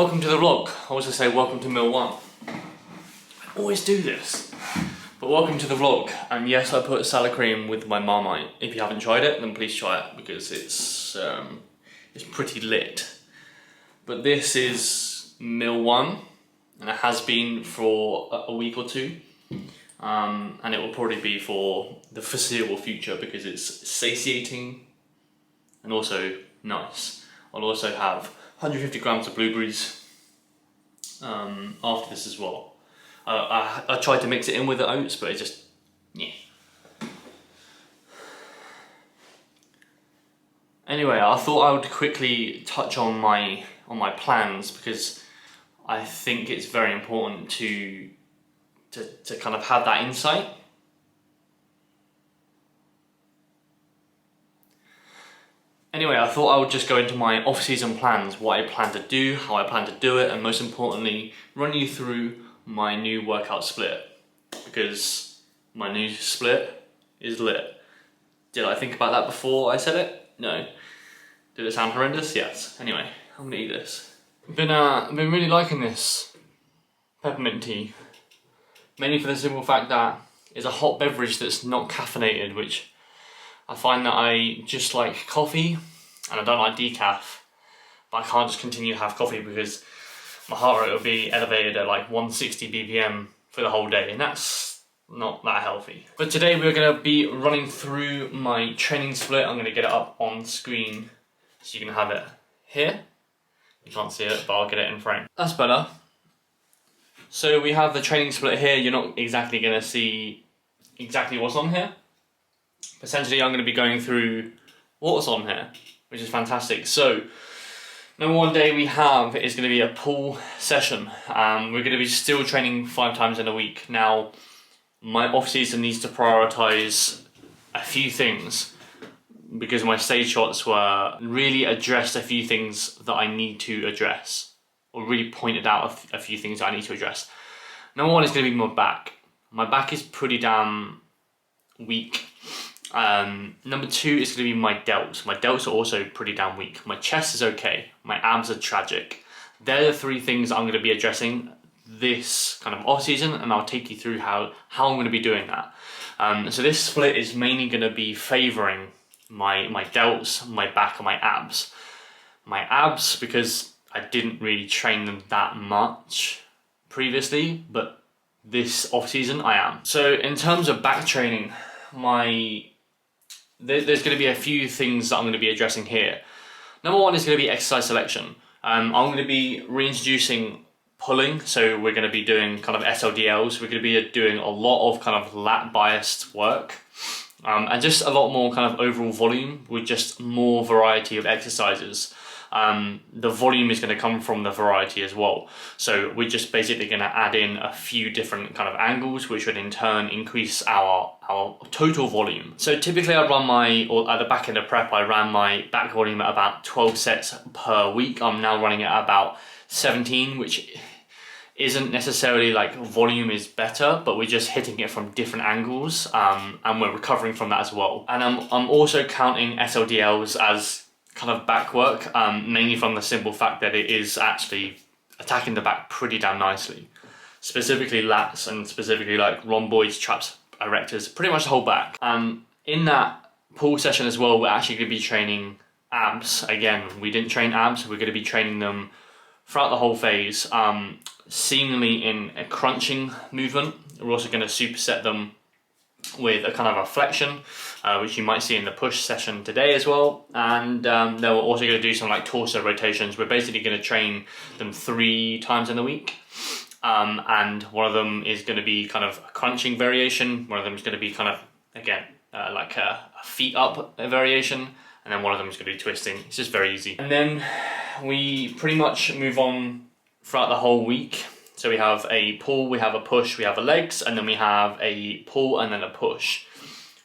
welcome to the vlog. I also say welcome to Mill 1. I always do this. But welcome to the vlog. And yes, I put salad cream with my Marmite. If you haven't tried it, then please try it because it's pretty lit. But this is Mill 1 and it has been for a week or two. And it will probably be for the foreseeable future because it's satiating and also nice. I'll also have 150 grams of blueberries after this as well. I tried to mix it in with the oats, but it just, yeah. Anyway, I thought I would quickly touch on my plans because I think it's very important to kind of have that insight. Anyway, I thought I would just go into my off-season plans, what I plan to do, how I plan to do it, and most importantly, run you through my new workout split. Because my new split is lit. Did I think about that before I said it? No. Did it sound horrendous? Yes. Anyway, I'm gonna eat this. I've been really liking this peppermint tea. Mainly for the simple fact that it's a hot beverage that's not caffeinated, which I find that I just like coffee and I don't like decaf, but I can't just continue to have coffee because my heart rate will be elevated at like 160 BPM for the whole day, and that's not that healthy. But today we're going to be running through my training split. I'm going to get it up on screen so you can have it here. You can't see it, but I'll get it in frame. That's better. So we have the training split here. You're not exactly going to see exactly what's on here. Essentially, I'm going to be going through what's on here, which is fantastic. So, number one day we have is going to be a pull session. We're going to be still training 5 times in a week. Now, my off-season needs to prioritise a few things because my stage shots were really addressed a few things that I need to address, or really pointed out a few things that I need to address. Number one is going to be my back. My back is pretty damn weak. Number 2 is going to be my delts. My delts are also pretty damn weak. My chest is okay. My abs are tragic. They're the 3 things I'm going to be addressing this kind of off season, and I'll take you through how I'm going to be doing that. So this split is mainly going to be favouring my delts, my back, and my abs. My abs, because I didn't really train them that much previously, but this off season I am. So in terms of back training, there's going to be a few things that I'm going to be addressing here. Number 1 is going to be exercise selection. I'm going to be reintroducing pulling, so we're going to be doing kind of SLDLs. We're going to be doing a lot of kind of lat biased work, and just a lot more kind of overall volume with just more variety of exercises. The volume is going to come from the variety as well. So we're just basically going to add in a few different kind of angles, which would in turn increase our total volume. So typically I run or at the back end of prep, I ran my back volume at about 12 sets per week. I'm now running it at about 17, which isn't necessarily like volume is better, but we're just hitting it from different angles, and we're recovering from that as well. And I'm also counting SLDLs as kind of back work, mainly from the simple fact that it is actually attacking the back pretty damn nicely. Specifically lats and specifically like rhomboids, traps, erectors, pretty much the whole back. In that pull session as well, we're actually going to be training abs. Again, we didn't train abs, we're going to be training them throughout the whole phase, seemingly in a crunching movement. We're also going to superset them with a kind of a flexion, which you might see in the push session today as well. And then we're also going to do some like torso rotations. We're basically going to train them 3 times in the week. And one of them is going to be kind of a crunching variation. One of them is going to be kind of, again, like a feet up variation. And then one of them is going to be twisting. It's just very easy. And then we pretty much move on throughout the whole week. So we have a pull, we have a push, we have a legs, and then we have a pull and then a push.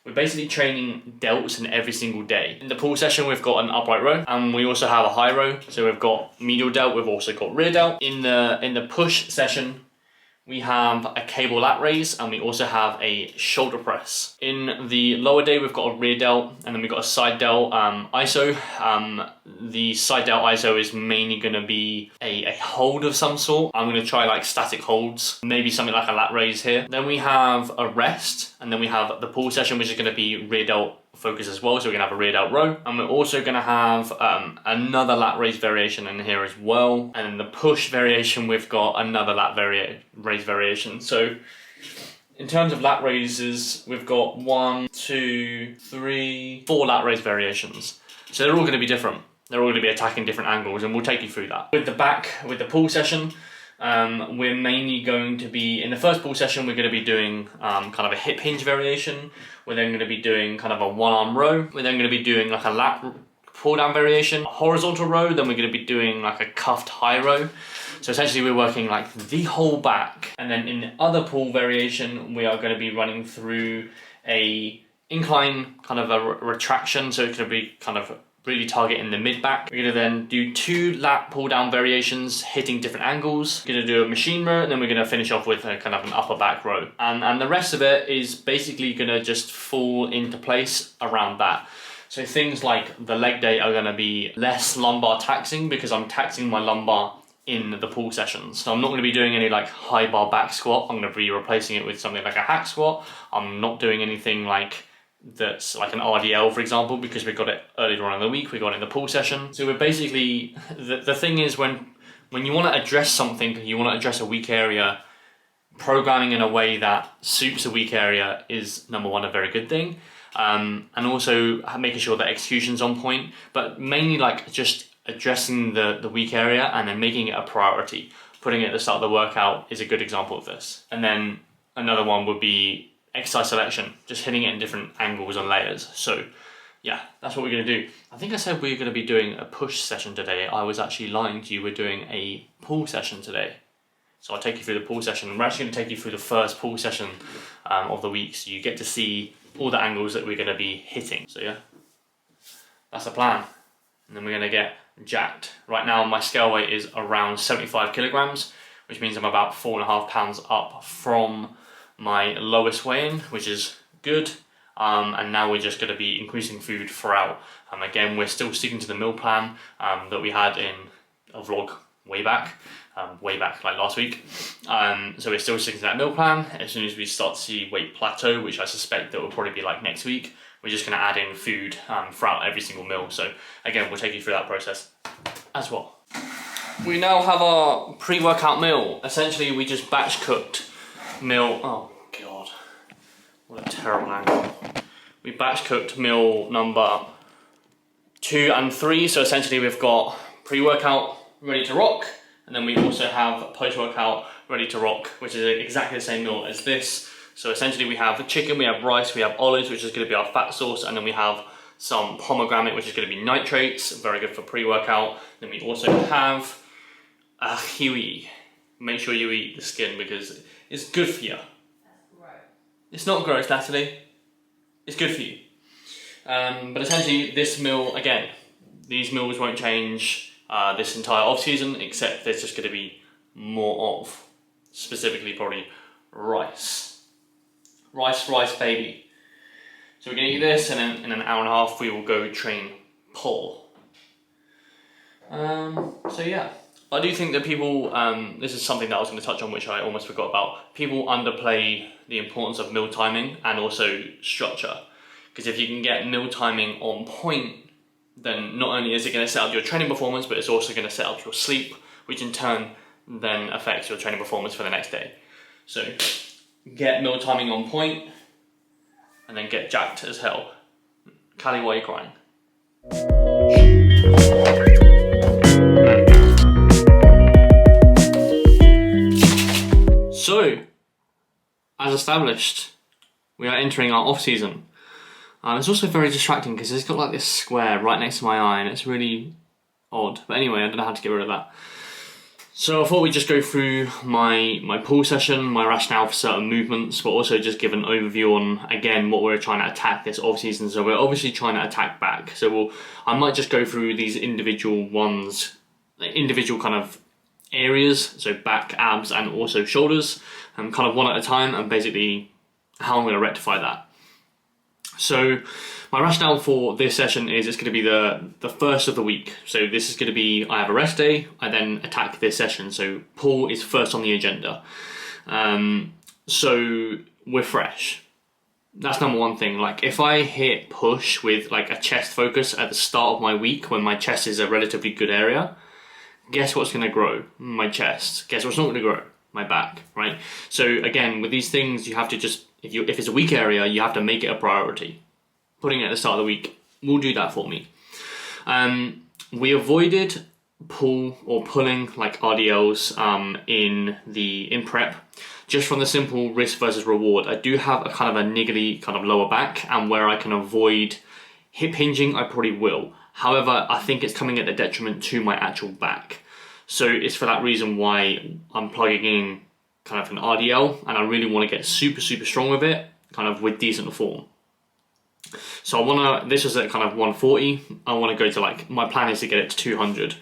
We're basically training delts in every single day. In the pull session, we've got an upright row, and we also have a high row. So we've got medial delt, we've also got rear delt. In the push session, we have a cable lat raise, and we also have a shoulder press. In the lower day, we've got a rear delt, and then we've got a side delt ISO. The side delt ISO is mainly going to be a hold of some sort. I'm going to try like static holds, maybe something like a lat raise here. Then we have a rest, and then we have the pull session, which is going to be rear delt focus as well, so we're gonna have a rear delt row, and we're also gonna have another lat raise variation in here as well, and in the push variation we've got another lat raise variation. So in terms of lat raises, we've got 1, 2, 3, 4 lat raise variations, so they're all going to be different. They're all going to be attacking different angles, and we'll take you through that. With the pull session, we're mainly going to be, in the first pull session, we're going to be doing kind of a hip hinge variation. We're then going to be doing kind of a one arm row. We're then going to be doing like a lat pull down variation, a horizontal row. Then we're going to be doing like a cuffed high row. So essentially we're working like the whole back. And then in the other pull variation, we are going to be running through a incline kind of a retraction. So it's going to be kind of really targeting the mid back. We're going to then do 2 lat pull down variations hitting different angles. We're going to do a machine row, and then we're going to finish off with a kind of an upper back row. And the rest of it is basically going to just fall into place around that. So things like the leg day are going to be less lumbar taxing, because I'm taxing my lumbar in the pull sessions. So I'm not going to be doing any like high bar back squat. I'm going to be replacing it with something like a hack squat. I'm not doing anything like that's like an RDL, for example, because we got it earlier on in the week, we got it in the pull session. So we're basically, the thing is when you want to address something, you want to address a weak area, programming in a way that suits a weak area is number one, a very good thing. And also making sure that execution's on point, but mainly like just addressing the weak area and then making it a priority. Putting it at the start of the workout is a good example of this. And then another one would be exercise selection, just hitting it in different angles and layers. So yeah, that's what we're going to do. I think I said we were going to be doing a push session today. I was actually lying to you. We're doing a pull session today. So I'll take you through the pull session. We're actually going to take you through the first pull session of the week, so you get to see all the angles that we're going to be hitting. So yeah, that's the plan. And then we're going to get jacked. Right now my scale weight is around 75 kilograms, which means I'm about 4.5 pounds up from my lowest weigh-in, which is good. And now we're just going to be increasing food throughout. Again, we're still sticking to the meal plan that we had in a vlog way back like last week. So we're still sticking to that meal plan. As soon as we start to see weight plateau, which I suspect that will probably be like next week, we're just going to add in food throughout every single meal. So again, we'll take you through that process as well. We now have our pre-workout meal. Essentially, we just batch cooked meal. Oh god, what a terrible angle. We batch cooked meal number 2 and 3. So essentially we've got pre-workout ready to rock, and then we also have post-workout ready to rock, which is exactly the same meal as this. So essentially we have chicken, we have rice, we have olives, which is going to be our fat source, and then we have some pomegranate, which is going to be nitrates, very good for pre-workout. Then we also have a kiwi. Make sure you eat the skin because it's good for you. That's gross. It's not gross, Natalie. It's good for you. But essentially this meal, again, these meals won't change this entire off season, except there's just going to be more of, specifically probably rice. Rice, baby. So we're going to eat this, and then in an hour and a half we will go train pull. So yeah, I do think that people, this is something that I was going to touch on, which I almost forgot about. People underplay the importance of meal timing and also structure. Because if you can get meal timing on point, then not only is it going to set up your training performance, but it's also going to set up your sleep, which in turn then affects your training performance for the next day. So get meal timing on point, and then get jacked as hell. Callie, why are you crying? So, as established, we are entering our off season. It's also very distracting because it's got like this square right next to my eye, and it's really odd. But anyway, I don't know how to get rid of that. So I thought we'd just go through my pull session, my rationale for certain movements, but also just give an overview on, again, what we're trying to attack this off season. So we're obviously trying to attack back. So I might just go through these individual ones, individual kind of areas, so back, abs, and also shoulders, kind of one at a time, and basically how I'm going to rectify that. So my rationale for this session is it's going to be the first of the week. So this is going to be, I have a rest day, I then attack this session. So pull is first on the agenda. So we're fresh. That's number one thing. Like if I hit push with like a chest focus at the start of my week when my chest is a relatively good area, guess what's going to grow? My chest. Guess what's not going to grow? My back, right? So again, with these things, you have to just, if it's a weak area, you have to make it a priority. Putting it at the start of the week will do that for me. We avoided pull or pulling like RDLs in prep, just from the simple risk versus reward. I do have a kind of a niggly kind of lower back, and where I can avoid hip hinging, I probably will. However, I think it's coming at the detriment to my actual back. So it's for that reason why I'm plugging in kind of an RDL, and I really want to get super, super strong with it, kind of with decent form. So I want to, this is at kind of 140, I want to go to like, my plan is to get it to 200.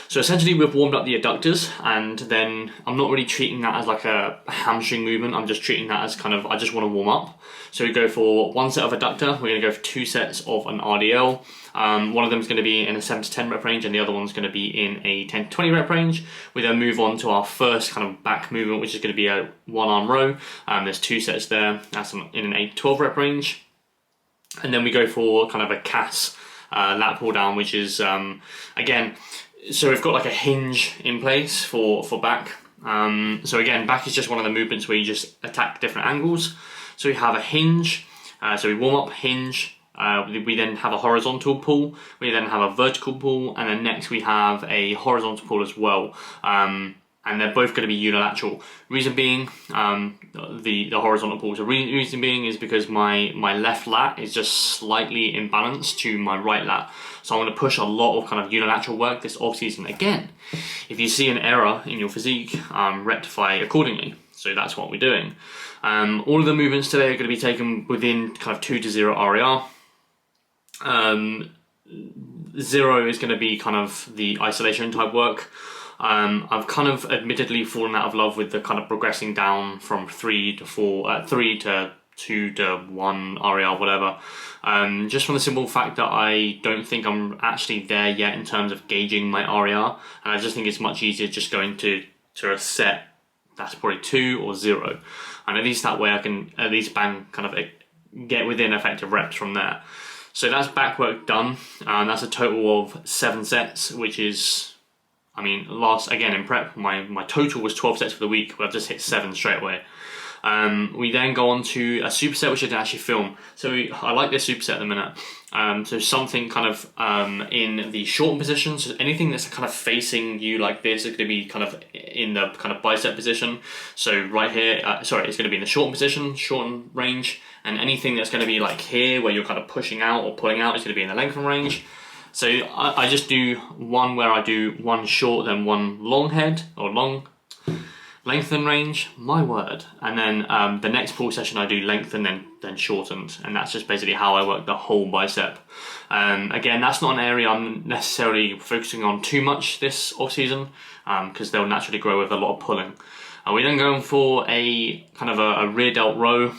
So essentially we've warmed up the adductors, and then I'm not really treating that as like a hamstring movement, I'm just treating that as kind of, I just want to warm up. So we go for one set of adductor, we're going to go for 2 sets of an RDL. One of them is going to be in a 7 to 10 rep range, and the other one's going to be in a 10 to 20 rep range. We then move on to our first kind of back movement, which is going to be a 1-arm row. There's 2 sets there, that's in an 8 to 12 rep range. And then we go for kind of a CAS lat pull down, which is, again, so we've got like a hinge in place for back. So again, back is just one of the movements where you just attack different angles. So we have a hinge, so we warm up, hinge, we then have a horizontal pull, we then have a vertical pull, and then next we have a horizontal pull as well. And they're both going to be unilateral. Reason being, the horizontal pull. So reason being is because my left lat is just slightly imbalanced to my right lat. So I'm going to push a lot of kind of unilateral work this off season. Again, if you see an error in your physique, rectify accordingly. So that's what we're doing. All of the movements today are going to be taken within kind of 2 to 0 RER. 0 is going to be kind of the isolation type work. I've kind of admittedly fallen out of love with the kind of progressing down from 3 to 4, 3 to 2 to 1 RER, whatever. Just from the simple fact that I don't think I'm actually there yet in terms of gauging my RER, and I just think it's much easier just going to a set that's probably 2 or 0, and at least that way I can at least bang kind of get within effective reps from there. So that's back work done, and that's a total of 7 sets, which is, I mean, again in prep, my total was 12 sets for the week, but I've just hit 7 straight away. We then go on to a superset, which I didn't actually film. So I like this superset at the minute. So something kind of in the shortened position, so anything that's kind of facing you like this is going to be kind of in the kind of bicep position. So right here, sorry, it's going to be in the shortened position, shortened range, and anything that's going to be like here where you're kind of pushing out or pulling out is going to be in the lengthen range. So I just do one where I do one short, then one long head, or long lengthen range, my word. And then the next pull session I do lengthen, then shortened. And that's just basically how I work the whole bicep. Again, that's not an area I'm necessarily focusing on too much this off season, because they'll naturally grow with a lot of pulling. We then go for a kind of a rear delt row,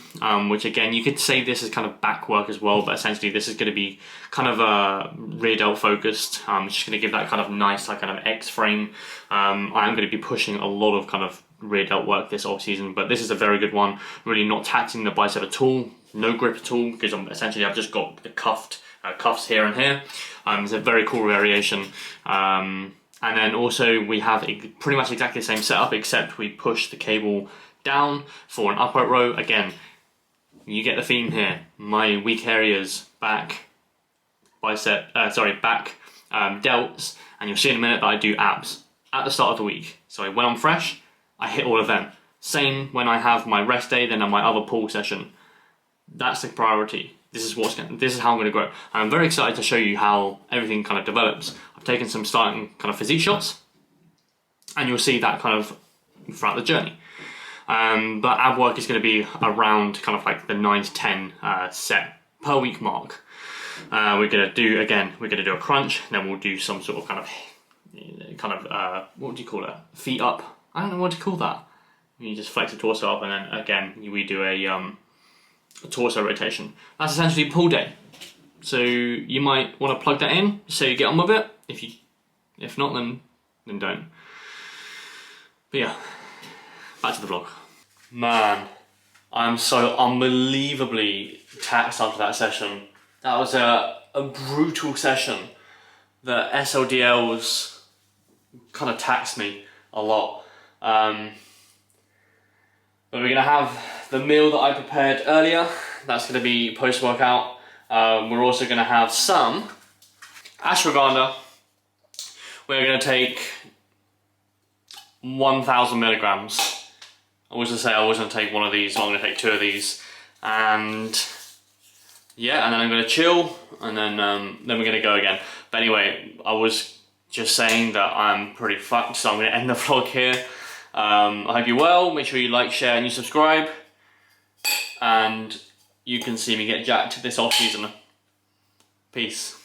which again, you could say this is kind of back work as well, but essentially this is going to be kind of rear delt focused. It's just going to give that kind of nice, like kind of X frame. I am going to be pushing a lot of kind of rear delt work this off season, but this is a very good one. Really not taxing the bicep at all, no grip at all, because I've just got the cuffs here and here. It's a very cool variation. And then also we have pretty much exactly the same setup, except we push the cable down for an upright row. Again, you get the theme here. My weak areas, back, bicep, back, delts, and you'll see in a minute that I do abs at the start of the week. So when I'm fresh, I hit all of them. Same when I have my rest day, then on my other pull session. That's the priority. This is how I'm going to grow. I'm very excited to show you how everything kind of develops. I've taken some starting kind of physique shots, and you'll see that kind of throughout the journey. But ab work is going to be around kind of like the 9 to 10 set per week mark. We're going to do a crunch, then we'll do some sort of kind of kind of, what do you call it? Feet up. I don't know what to call that. You just flex the torso up, and then again we do a torso rotation. That's essentially pull day. So you might want to plug that in so you get on with it. If not, then don't. But yeah, back to the vlog. Man, I'm so unbelievably taxed after that session. That was a brutal session. The SLDLs kind of taxed me a lot. But we're gonna have the meal that I prepared earlier. That's gonna be post-workout. We're also gonna have some ashwagandha. We're gonna take 1,000 milligrams. I was gonna say I was gonna take one of these, so I'm gonna take 2 of these. And yeah, and then I'm gonna chill, and then we're gonna go again. But anyway, I was just saying that I'm pretty fucked, so I'm gonna end the vlog here. I hope you're well. Make sure you like, share, and you subscribe. And you can see me get jacked this off season. Peace.